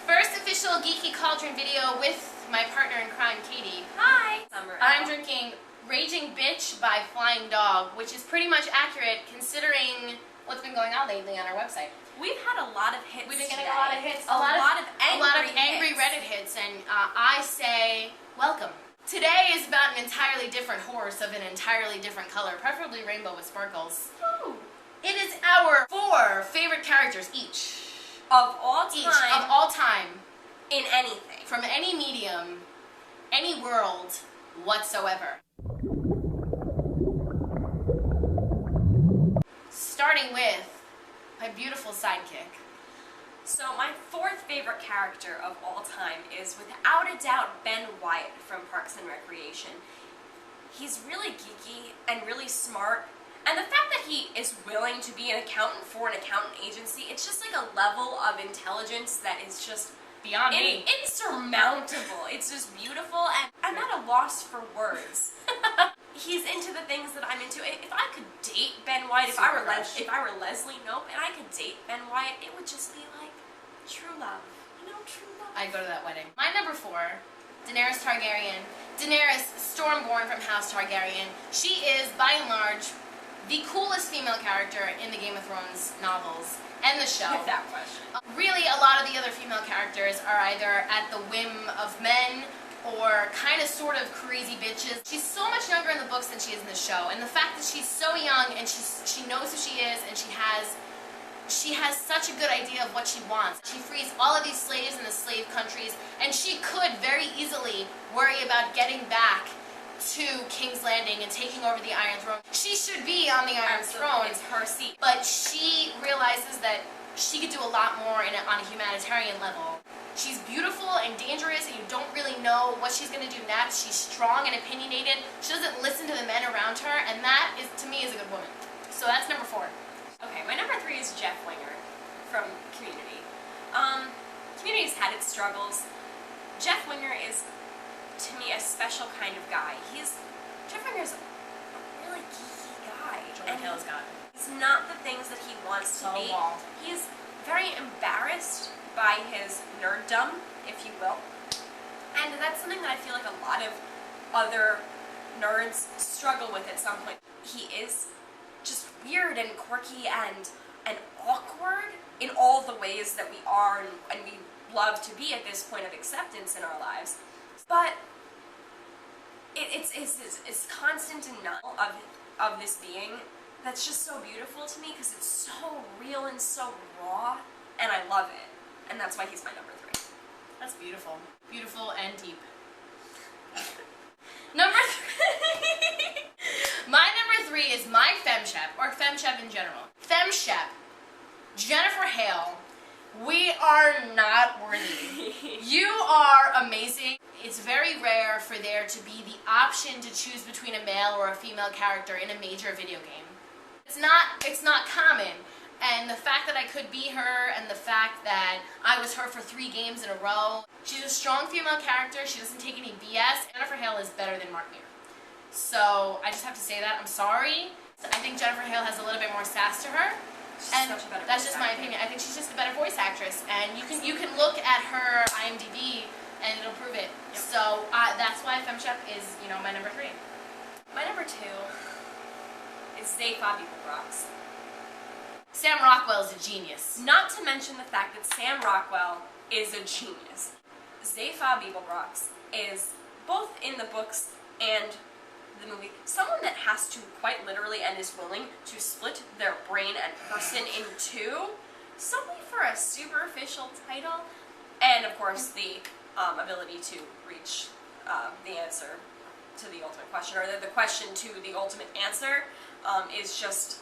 First official Geeky Cauldron video with my partner in crime, Katie. Hi! I'm drinking Raging Bitch by Flying Dog, which is pretty much accurate considering what's been going on lately on our website. We've had a lot of hits. We've been getting today. a lot of hits. A lot of angry Reddit hits, and I say welcome. Today is about an entirely different horse of an entirely different color, preferably rainbow with sparkles. Ooh. It is our 4 favorite characters each. Of all time. Each, of all time. In anything. From any medium, any world whatsoever. Starting with my beautiful sidekick. So my 4th favorite character of all time is without a doubt Ben Wyatt from Parks and Recreation. He's really geeky and really smart, and the fact that he is willing to be an accountant for an accountant agency, it's just like a level of intelligence that is just beyond me. Insurmountable. It's just beautiful, and I'm at a loss for words. He's into the things that I'm into. If I could date Ben Wyatt, if I were Leslie Knope and I could date Ben Wyatt, it would just be like true love. You know, true love. I'd go to that wedding. My number 4, Daenerys Targaryen. Daenerys Stormborn from House Targaryen. She is, by and large, the coolest female character in the Game of Thrones novels and the show. Without question. Really, a lot of the other female characters are either at the whim of men or kind of sort of crazy bitches. She's so much younger in the books than she is in the show, and the fact that she's so young and she knows who she is, and she has such a good idea of what she wants. She frees all of these slaves in the slave countries, and she could very easily worry about getting back to King's Landing and taking over the Iron Throne. She should be on the Iron Throne. It's her seat. But she realizes that she could do a lot more on a humanitarian level. She's beautiful and dangerous, and you don't really know what she's going to do next. She's strong and opinionated. She doesn't listen to the men around her, and that, to me, is a good woman. So that's number 4. Okay, my number 3 is Jeff Winger from Community. Community's had its struggles. Jeff Winger is, to me, a special kind of guy. Jeff Winger's a really geeky guy. Jordan Hill's got it. He's not the things that he wants to be. He's very embarrassed by his nerddom, if you will. And that's something that I feel like a lot of other nerds struggle with at some point. He is just weird and quirky and awkward in all the ways that we are and we love to be at this point of acceptance in our lives. But it's constant denial of this being that's just so beautiful to me because it's so real and so raw, and I love it. And that's why he's my number 3. That's beautiful. Beautiful and deep. Number 3. My number 3 is my femshep, or femshep in general. Femshep, Jennifer Hale. We are not worthy. You are amazing. It's very rare for there to be the option to choose between a male or a female character in a major video game. It's not common. And the fact that I could be her, and the fact that I was her for 3 games in a row. She's a strong female character. She doesn't take any BS. Jennifer Hale is better than Mark Meer. So I just have to say that. I'm sorry. I think Jennifer Hale has a little bit more sass to her. And that's just my opinion. I think she's just a better voice actress. And you can look at her IMDb and it'll prove it. Yep. So that's why femshep is, my number 3. My number 2 is Zaphod Beeblebrox. Sam Rockwell's a genius. Not to mention the fact that Sam Rockwell is a genius. Zaphod Beeblebrox is, both in the books and the movie, someone that has to quite literally and is willing to split their brain and person in 2, solely for a superficial title, and of course the ability to reach the answer to the ultimate question, or the question to the ultimate answer, is just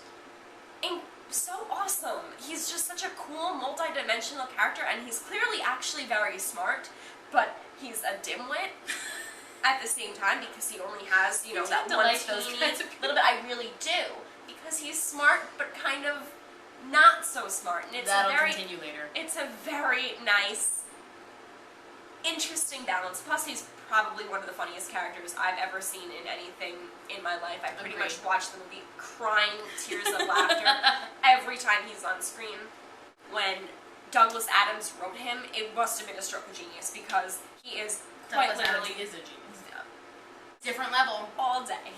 so awesome. He's just such a cool, multi-dimensional character, and he's clearly actually very smart, but he's a dimwit at the same time because he only has, that one little bit. I really do, because he's smart, but kind of not so smart, and that'll continue later. It's a very nice, interesting balance. Plus, he's probably one of the funniest characters I've ever seen in anything in my life. I pretty much watch the movie crying tears of laughter every time he's on screen. When Douglas Adams wrote him, it must have been a stroke of genius because he is quite literally is a genius. Yeah. Different level. All day.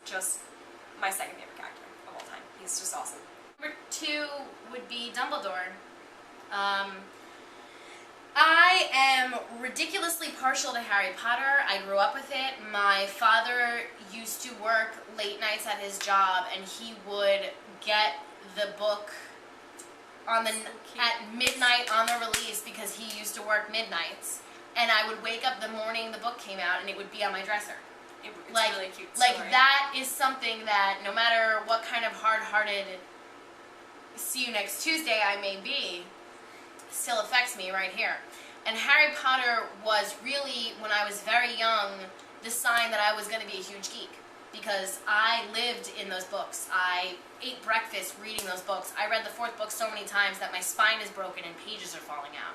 Just my second favorite character of all time. He's just awesome. Number 2 would be Dumbledore. I am ridiculously partial to Harry Potter. I grew up with it. My father used to work late nights at his job, and he would get the book at midnight on the release because he used to work midnights. And I would wake up the morning the book came out, and it would be on my dresser. It's really cute story. Like, that is something that no matter what kind of hard-hearted see you next Tuesday I may be, still affects me right here. And Harry Potter was really, when I was very young, the sign that I was going to be a huge geek. Because I lived in those books. I ate breakfast reading those books. I read the 4th book so many times that my spine is broken and pages are falling out.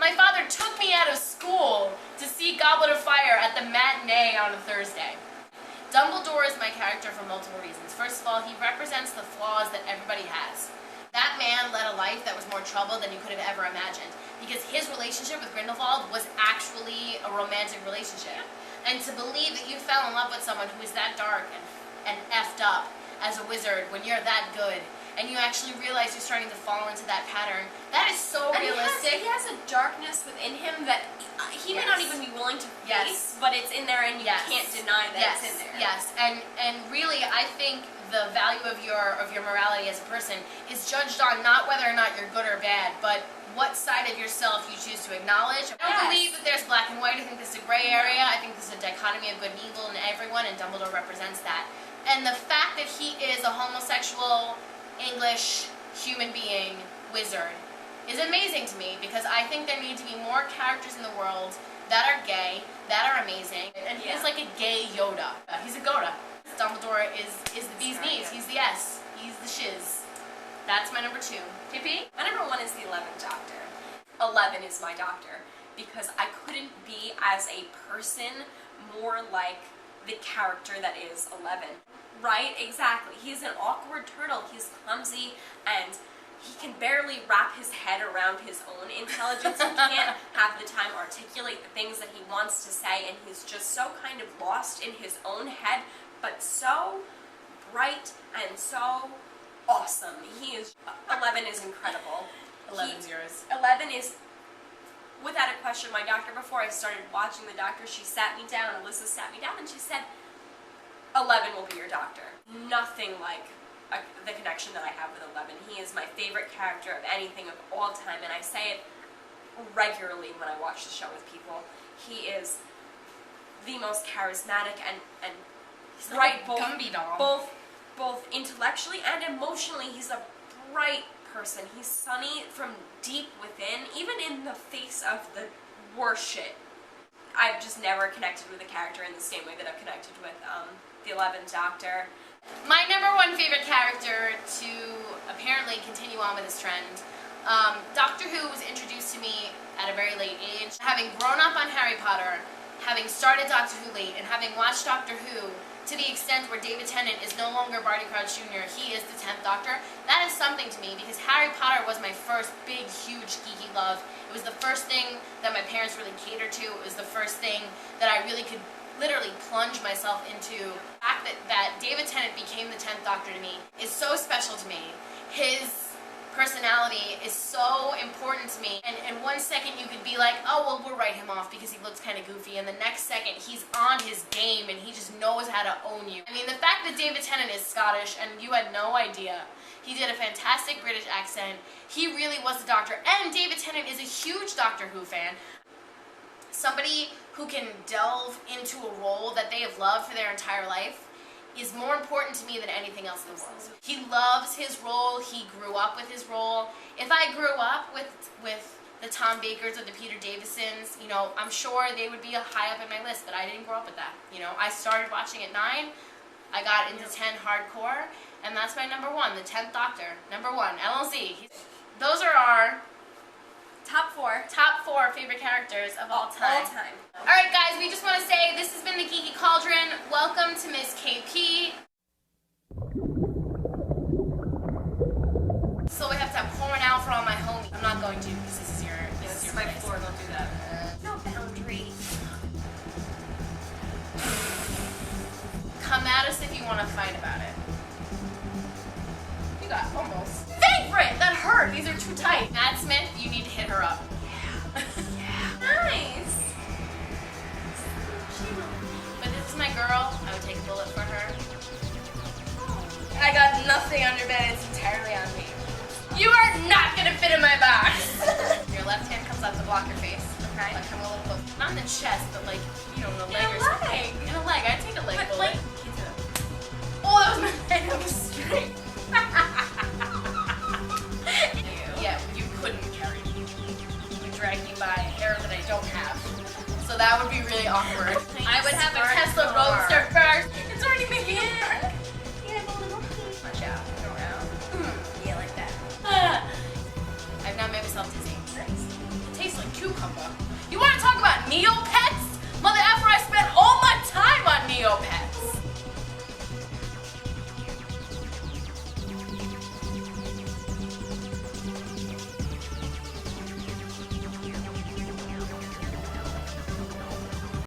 My father took me out of school to see Goblet of Fire at the matinee on a Thursday. Dumbledore is my character for multiple reasons. First of all, he represents the flaws that everybody has. That man led a life that was more trouble than you could have ever imagined. Because his relationship with Grindelwald was actually a romantic relationship. And to believe that you fell in love with someone who is that dark and effed up as a wizard when you're that good, and you actually realize you're starting to fall into that pattern, that is so realistic. He has a darkness within him that he may not even be willing to face, but it's in there and you can't deny that it's in there. Yes, and really I think the value of your morality as a person is judged on not whether or not you're good or bad, but what side of yourself you choose to acknowledge. I don't believe that there's black and white. I think this is a gray area. I think this is a dichotomy of good and evil in everyone, and Dumbledore represents that. And the fact that he is a homosexual English human being wizard is amazing to me, because I think there need to be more characters in the world that are gay, that are amazing, and he's like a gay Yoda. He's a Goda. Dumbledore is the bee's knees. He's the S. He's the shiz. That's my number 2. Tippy? My number 1 is the 11th Doctor. 11 is my doctor because I couldn't be, as a person, more like the character that is 11. Right? Exactly. He's an awkward turtle. He's clumsy and he can barely wrap his head around his own intelligence. He can't have the time articulate the things that he wants to say, and he's just so kind of lost in his own head, but so bright and so awesome. He is 11 is incredible. 11's yours. 11 is, without a question, my doctor. Before I started watching the doctor, she sat me down, Alyssa sat me down, and she said, 11 will be your doctor. Nothing like the connection that I have with 11. He is my favorite character of anything of all time, and I say it regularly when I watch the show with people. He is the most charismatic and bright, both intellectually and emotionally. He's a bright person. He's sunny from deep within, even in the face of the worst shit. I've just never connected with a character in the same way that I've connected with the 11th Doctor. My number 1 favorite character to apparently continue on with this trend, Doctor Who was introduced to me at a very late age. Having grown up on Harry Potter, having started Doctor Who late, and having watched Doctor Who to the extent where David Tennant is no longer Barty Crouch Jr., he is the 10th Doctor, that is something to me, because Harry Potter was my first big, huge, geeky love. It was the first thing that my parents really catered to. It was the first thing that I really could literally plunge myself into. The fact that David Tennant became the 10th Doctor to me is so special to me. His personality is so important to me, and in one second you could be like, oh well, we'll write him off because he looks kind of goofy, and the next second he's on his game and he just knows how to own you. I mean, the fact that David Tennant is Scottish and you had no idea. He did a fantastic British accent. He really was the Doctor, and David Tennant is a huge Doctor Who fan. Somebody who can delve into a role that they have loved for their entire life is more important to me than anything else in the world. He loves his role. He grew up with his role. If I grew up with the Tom Bakers or the Peter Davisons, you know, I'm sure they would be high up in my list, but I didn't grow up with that. You know, I started watching at 9. I got into 10 hardcore, and that's my number 1, the 10th Doctor. Number 1, LLZ. Those are our Top 4. Top 4 favorite characters of all time. All time. Alright guys, we just want to say this has been the Geeky Cauldron. Welcome to Miss KP. So we have to have pouring out for all my homies. I'm not going to because this is your This is my place. floor, don't do that. No boundary. Come at us if you want to fight about it. You got almost. Favorite! That hurt! These are too tight. Matt Smith, you need to hit her up. Nice. But this is my girl. I would take a bullet for her. I got nothing under bed. It's entirely on me. You are not gonna fit in my box. Your left hand comes out to block your face. Okay. Like come a little close. Not in the chest, but like you know, in the leg or something. In a leg. I'd take a leg But bullet. like, Oh, that was my head. That was straight. Yeah, you couldn't carry me. You dragged me by a hair that I don't have. So that would be really awkward. I would have a Tesla Roadster first. It's already making it work. Watch out. Go around. yeah, like that. I've now made myself dizzy. Nice. It tastes like cucumber. You want to talk about Neopets? Mother, after I spent all